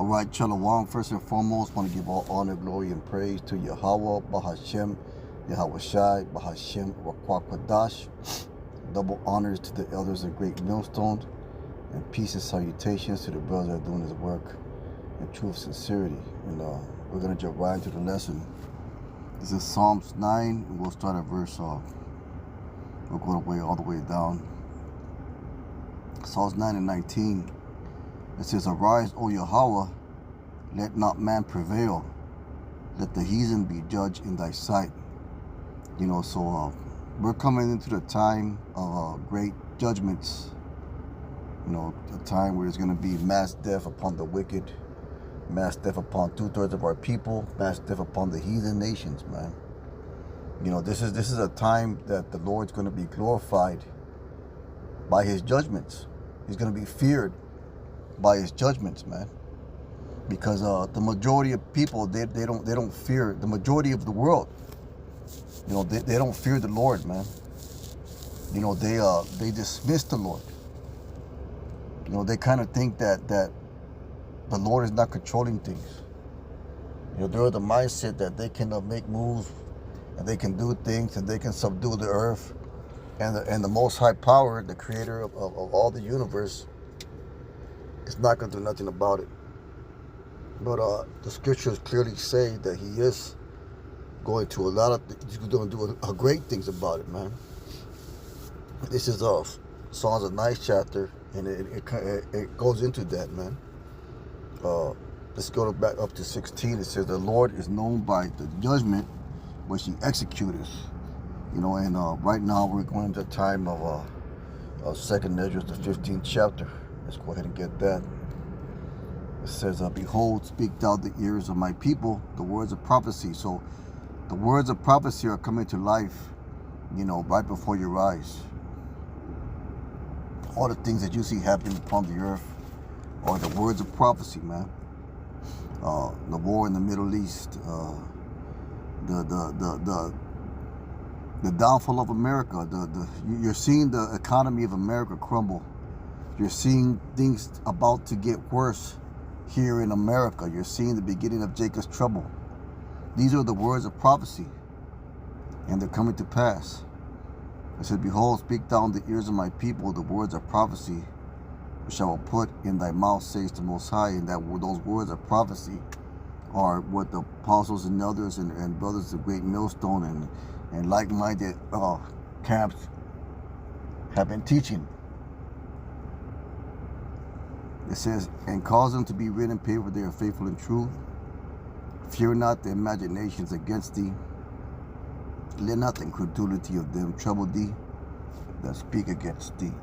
Alright, Shalom. First and foremost, want to give all honor, glory, and praise to Yahweh, Bahashem, Yahweh Shai, Bahashem, Rakwakadash. Double honors to the elders of Great Millstone, and peace and salutations to the brothers that are doing this work in truth, sincerity. And we're going to jump right into the lesson. This is Psalms 9, and we'll start at verse, we'll go all the way down. Psalms 9 and 19. It says, "Arise, O Yahweh, let not man prevail. Let the heathen be judged in thy sight." You know, so we're coming into the time of great judgments. You know, a time where there's going to be mass death upon the wicked, mass death upon 2/3 of our people, mass death upon the heathen nations, man. You know, this is a time that the Lord's going to be glorified by his judgments. He's going to be feared by his judgments, man, because the majority of people they don't fear, the majority of the world, you know, they don't fear the Lord, man. You know, they dismiss the Lord. You know, they kind of think that the Lord is not controlling things. You know, they're of the mindset that they can make moves and they can do things and they can subdue the earth, and the Most High Power, the creator of all the universe, is not going to do nothing about it. But the scriptures clearly say that he is going to he's going to do great things about it, man. This is Psalms, a nice chapter, and it goes into that, man. Let's go back up to 16. It says, "The Lord is known by the judgment which he executeth." You know, and right now we're going into the time of 2nd Ezra, the 15th chapter. Let's go ahead and get that. It says, "Behold, speak thou the ears of my people the words of prophecy." So the words of prophecy are coming to life, you know, right before your eyes. All the things that you see happening upon the earth are the words of prophecy, man. The war in the Middle East, the downfall of America, you're seeing the economy of America crumble. You're seeing things about to get worse here in America. You're seeing the beginning of Jacob's trouble. These are the words of prophecy, and they're coming to pass. It says, "Behold, speak thou in the ears of my people the words of prophecy, which I will put in thy mouth, says the Most High." And those words of prophecy are what the apostles and elders and brothers of Great Millstone and like-minded camps have been teaching. It says, "And cause them to be written in paper, they are faithful and true. Fear not the imaginations against thee. Let not the incredulity of them trouble thee that speak against thee."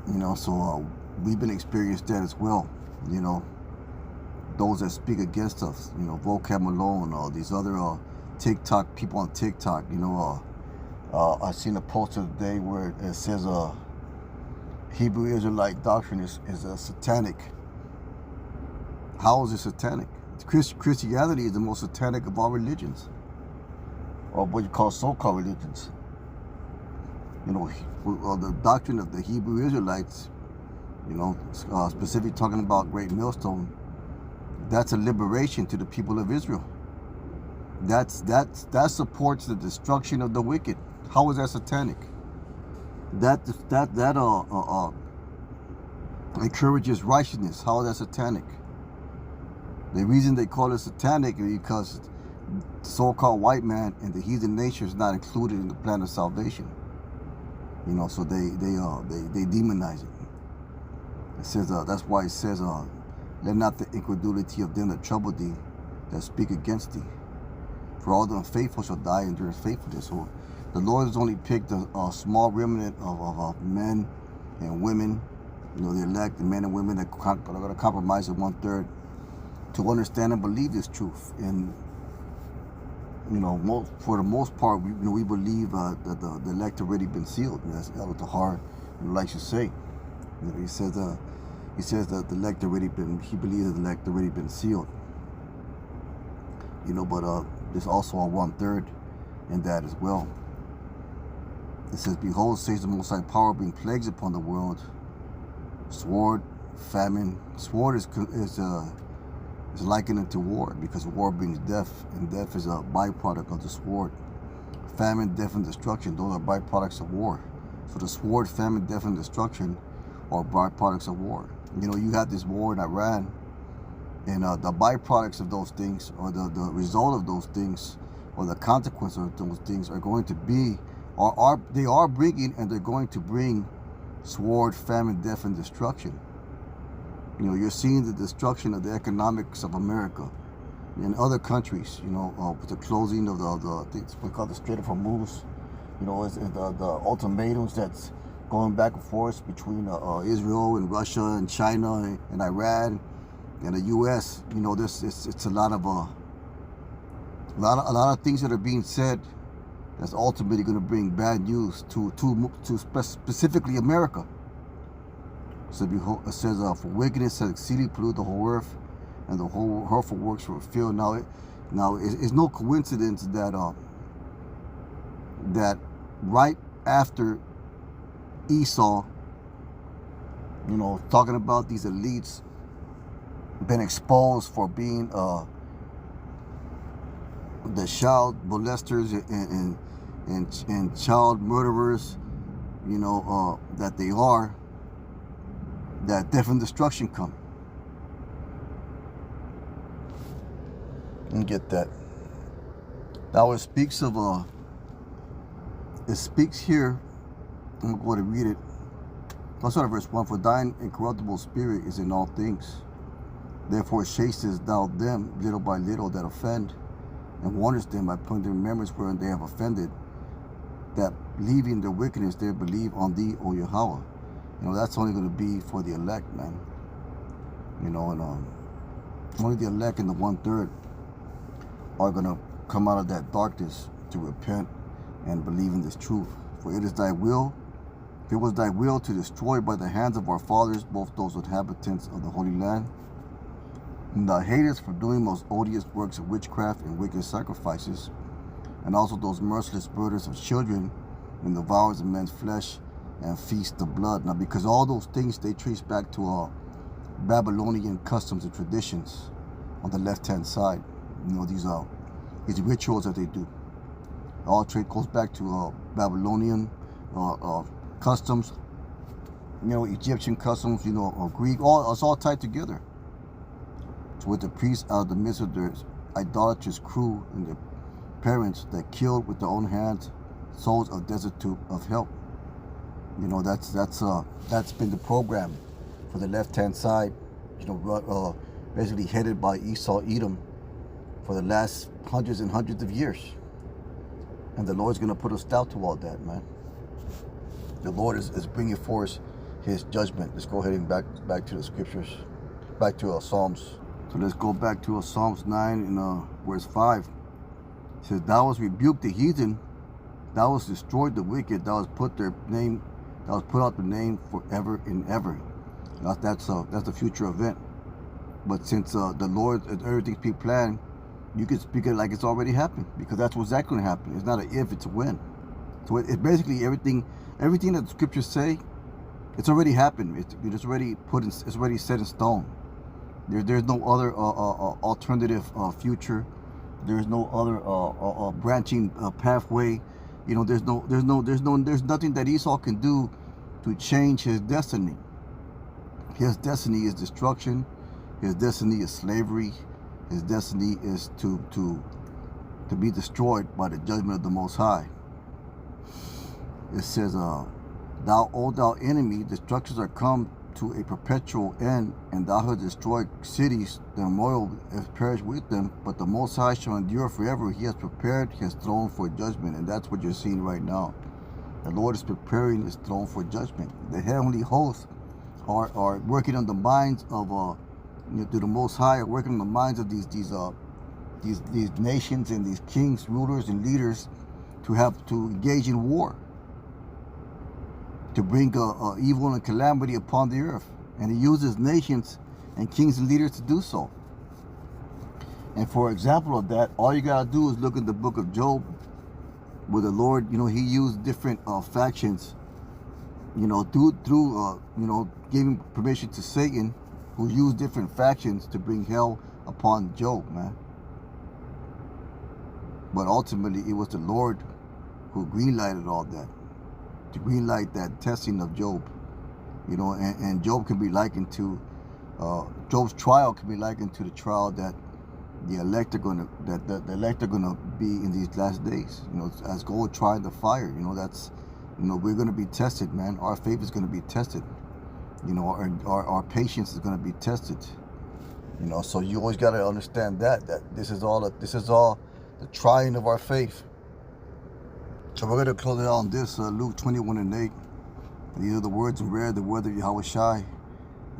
You know, so we've been experiencing that as well. You know, those that speak against us, you know, Vocab Malone, or these other TikTok people on TikTok. You know, I seen a post today where it says Hebrew Israelite doctrine is satanic. How is it satanic? Christianity is the most satanic of all religions, or what you call so-called religions. You know, the doctrine of the Hebrew Israelites, you know, specifically talking about Great Millstone, that's a liberation to the people of Israel. That supports the destruction of the wicked. How is that satanic? That encourages righteousness. How is that satanic? The reason they call it satanic is because the so-called white man and the heathen nation is not included in the plan of salvation. You know, so they demonize it. It says that's why it says, "Let not the incredulity of them that trouble thee, that speak against thee. For all the unfaithful shall die in their faithfulness." So the Lord has only picked a small remnant of men and women, you know, the elect, the men and women that are going to compromise at 1/3 to understand and believe this truth. And, you know, for the most part, we believe that the elect already been sealed. You know, that's what the heart likes to say. You know, he says that the elect already been, he believes that the elect already been sealed. You know, but there's also a 1/3 in that as well. It says, "Behold, says the Most High Power, bring plagues upon the world, sword, famine. Sword is likened to war, because war brings death, and death is a byproduct of the sword. Famine, death, and destruction, those are byproducts of war. So the sword, famine, death, and destruction are byproducts of war. You know, you had this war in Iran, and the byproducts of those things, or the result of those things, or the consequence of those things are going to be, they are bringing, and they're going to bring sword, famine, death, and destruction. You know, you're seeing the destruction of the economics of America in other countries. You know, with the closing of the things we call the Strait of Hormuz. You know, it's the ultimatums that's going back and forth between Israel and Russia and China and Iran and the U.S. You know, it's a lot of things that are being said that's ultimately going to bring bad news to specifically America. So it says, for wickedness has exceedingly polluted the whole earth, and the whole hurtful works were filled. Now it's no coincidence that that right after Esau, you know, talking about these elites been exposed for being the child molesters and child murderers, you know, that they are, that death and destruction come. And get that. Now it speaks of it speaks here, I'm going to read it. Let's start at verse 1. For thine incorruptible spirit is in all things. Therefore chastest thou them little by little that offend, and warnest them by putting in remembrance wherein they have offended, that leaving their wickedness they believe on thee, O Yahweh. You know, that's only going to be for the elect, man. You know, and only the elect and the 1/3 are going to come out of that darkness to repent and believe in this truth. For it is thy will, if it was thy will to destroy by the hands of our fathers both those inhabitants of the Holy Land, and thou hatest for doing most odious works of witchcraft and wicked sacrifices, and also those merciless murders of children, and devours of men's flesh, and feast the blood. Now, because all those things, they trace back to Babylonian customs and traditions on the left-hand side. You know, these rituals that they do. All trade goes back to Babylonian customs, you know, Egyptian customs, you know, or Greek. It's all tied together. So with the priests out of the midst of their idolatrous crew and their parents that killed with their own hands souls of destitute of help. You know, that's been the program for the left-hand side. You know, basically headed by Esau Edom for the last hundreds and hundreds of years. And the Lord's going to put a stop to all that, man. The Lord is bringing forth his judgment. Let's go ahead and back to the scriptures, back to Psalms. So let's go back to Psalms 9 and verse 5. It says, thou hast rebuked the heathen, thou hast destroyed the wicked, thou hast put out the name forever and ever. That's the future event. But since the Lord, everything's pre-planned, you can speak it like it's already happened, because that's what's exactly going to happen. It's not an if, it's a when. So it's basically everything that the scriptures say, it's already happened. It's already it's already set in stone. There's no other alternative future. There's no other branching pathway. You know, there's nothing that Esau can do to change his destiny. His destiny is destruction. His destiny is slavery. His destiny is to be destroyed by the judgment of the Most High. It says, thou, O thou enemy, destructions are come to a perpetual end, and thou hast destroyed cities, the memorial has perished with them, but the Most High shall endure forever. He has prepared his throne for judgment, and that's what you're seeing right now. The Lord is preparing his throne for judgment. The heavenly hosts are working on the minds of through the Most High, are working on the minds of these nations and these kings, rulers, and leaders to engage in war, to bring evil and calamity upon the earth. And he uses nations and kings and leaders to do so. And for example of that, all you gotta do is look at the book of Job, where the Lord, you know, he used different factions you know, through you know, giving permission to Satan, who used different factions to bring hell upon Job, man. But ultimately, it was the Lord who greenlighted all that, to greenlight that testing of Job. You know, and Job can be likened to, Job's trial can be likened to the trial that the elect are gonna, the elect are gonna be in these last days. You know, as gold tried the fire. You know, that's, you know, we're gonna be tested, man. Our faith is gonna be tested. You know, our patience is gonna be tested. You know, so you always gotta understand that this is all the trying of our faith. So we're gonna close it on this, Luke 21:8. These are the words in red, the word of Yahweh Shai.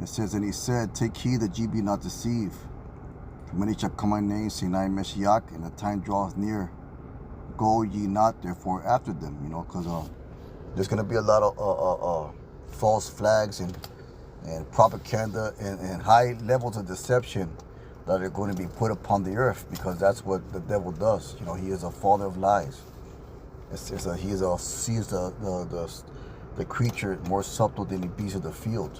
It says, and he said, take heed that ye be not deceived. For many shall come my name, saying, I am Mashiach, and the time draweth near. Go ye not therefore after them. You know, because there's going to be a lot of false flags and propaganda and high levels of deception that are going to be put upon the earth, because that's what the devil does. You know, he is a father of lies. He sees the creature more subtle than the beast of the field.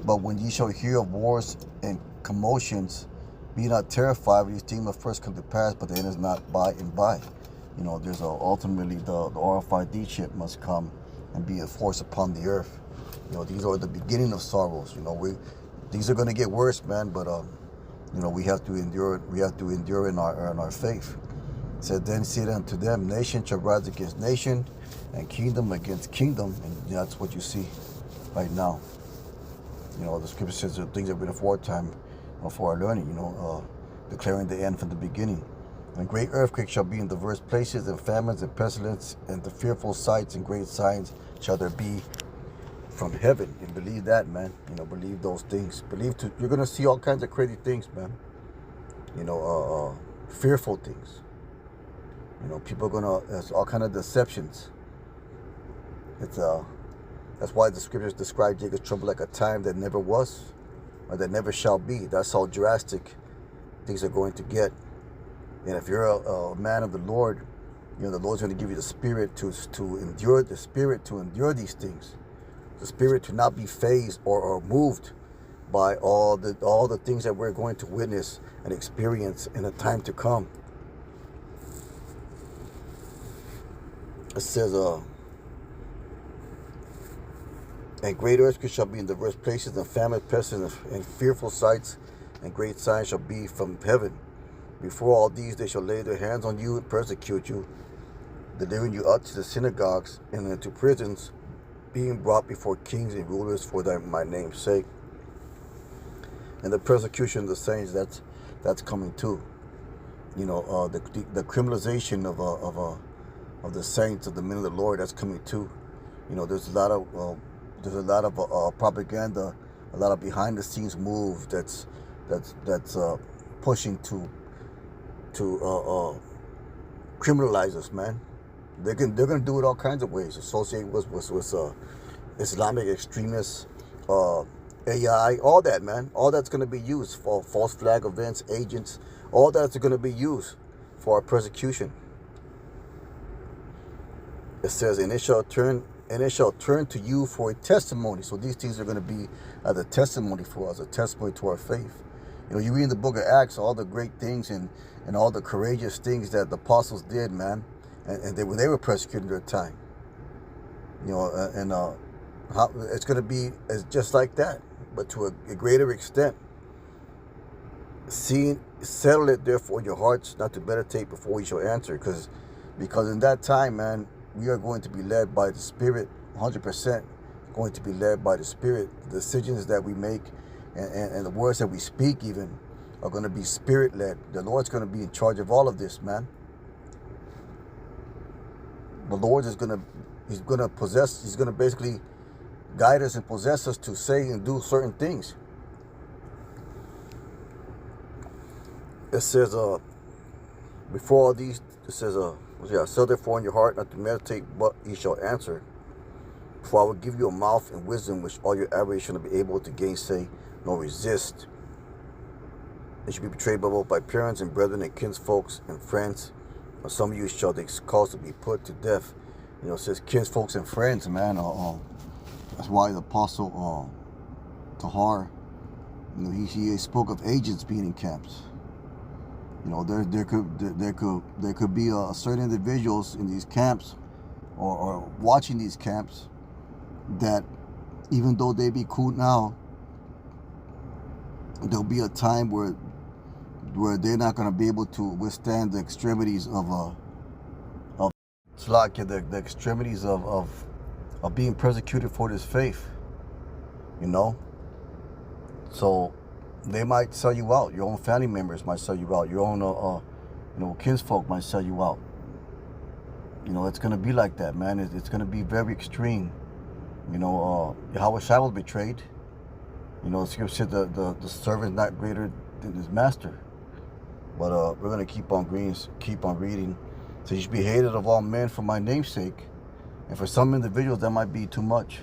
But when ye shall hear of wars and commotions, be not terrified, for these things must first come to pass, but the end is not by and by. You know, there's ultimately the RFID chip must come and be a force upon the earth. You know, these are the beginning of sorrows. You know, these are going to get worse, man. But you know, we have to endure. We have to endure in our faith. It said, then said unto them, nation shall rise against nation, and kingdom against kingdom, and that's what you see right now. You know, the scripture says the things that have been aforetime for our learning, you know, declaring the end from the beginning. And great earthquakes shall be in diverse places, and famines and pestilence, and the fearful sights and great signs shall there be from heaven. And believe that, man. You know, believe those things. You're going to see all kinds of crazy things, man. You know, fearful things. You know, people are going to, there's all kinds of deceptions. That's why the scriptures describe Jacob's trouble like a time that never was, or that never shall be. That's how drastic things are going to get. And if you're a man of the Lord, you know, the Lord's going to give you the spirit to endure, the spirit to endure these things, the spirit to not be fazed or moved by all the things that we're going to witness and experience in the time to come. It says, and great earthquakes shall be in diverse places, and famine, pestilence, and fearful sights, and great signs shall be from heaven. Before all these they shall lay their hands on you and persecute you, delivering you up to the synagogues and into prisons, being brought before kings and rulers for my name's sake. And the persecution of the saints, that's coming too. You know, the criminalization of the saints, of the men of the Lord, that's coming too. You know, there's a lot of propaganda, a lot of behind the scenes move that's pushing to criminalize us, man. They're gonna do it all kinds of ways. Associate with Islamic extremists, AI, all that, man. All that's gonna be used for false flag events, agents. All that's gonna be used for our persecution. It says, and it shall turn to you for a testimony. So these things are going to be a testimony for us, a testimony to our faith. You know, you read in the book of Acts all the great things and all the courageous things that the apostles did, man, and they were persecuted at their time. You know, how it's going to be just like that, but to a greater extent. Settle it therefore in your hearts, not to meditate before you shall answer, because in that time, man, we are going to be led by the Spirit, 100% going to be led by the Spirit. The decisions that we make and the words that we speak even are going to be Spirit-led. The Lord's going to be in charge of all of this, man. The Lord is going to basically guide us and possess us to say and do certain things. It says, before all these, it says, settle therefore in your heart not to meditate, but ye shall answer. For I will give you a mouth and wisdom which all your adversaries shall not be able to gainsay nor resist. It shall be betrayed both by parents and brethren and kinsfolks and friends. And some of you shall they cause to be put to death. You know, it says kinsfolks and friends, man. That's why the Apostle Tahar, you know, he spoke of agents being in camps. You know, there could be certain individuals in these camps or watching these camps that, even though they be cool now, there'll be a time where they're not going to be able to withstand the extremities of it's like the extremities of being persecuted for this faith, you know. So they might sell you out. Your own family members might sell you out. Your own you know, kinsfolk might sell you out. You know, it's going to be like that, man. It's going to be very extreme. You know, Yahweh Shai was betrayed. You know, the scripture said the servant is not greater than his master. But we're going to keep on reading. So you should be hated of all men for my name's sake. And for some individuals, that might be too much.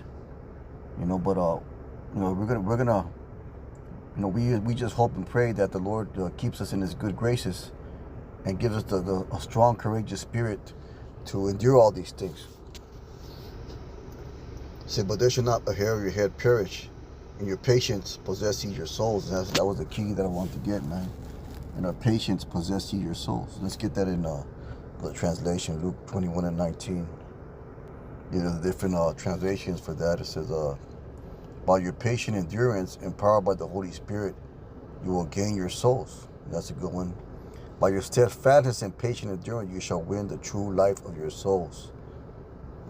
You know, but you know, we're gonna you know, we just hope and pray that the Lord keeps us in His good graces and gives us a strong, courageous spirit to endure all these things. He said, but there should not a hair of your head perish, and your patience possess ye your souls. And that was the key that I wanted to get, man. And our patience possess ye your souls. Let's get that in the translation, Luke 21:19. There's different translations for that. It says, by your patient endurance, empowered by the Holy Spirit, you will gain your souls. That's a good one. By your steadfastness and patient endurance, you shall win the true life of your souls.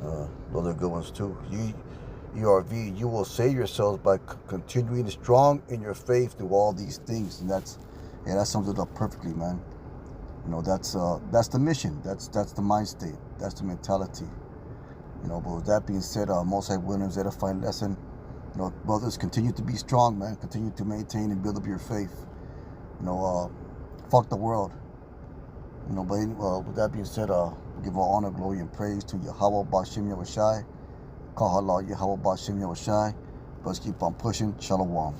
Those are good ones too. ERV, you will save yourselves by continuing strong in your faith through all these things. And that sums it up perfectly, man. You know, that's the mission. That's the mind state. That's the mentality. You know, but with that being said, Most High Williams edifying lesson. You know, brothers, continue to be strong, man. Continue to maintain and build up your faith. You know, fuck the world. You know, but with that being said, give all honor, glory, and praise to Yahweh Bashim Yahushai. Kahala Yahweh Bashim Yahushai. Let's keep on pushing. Shalom.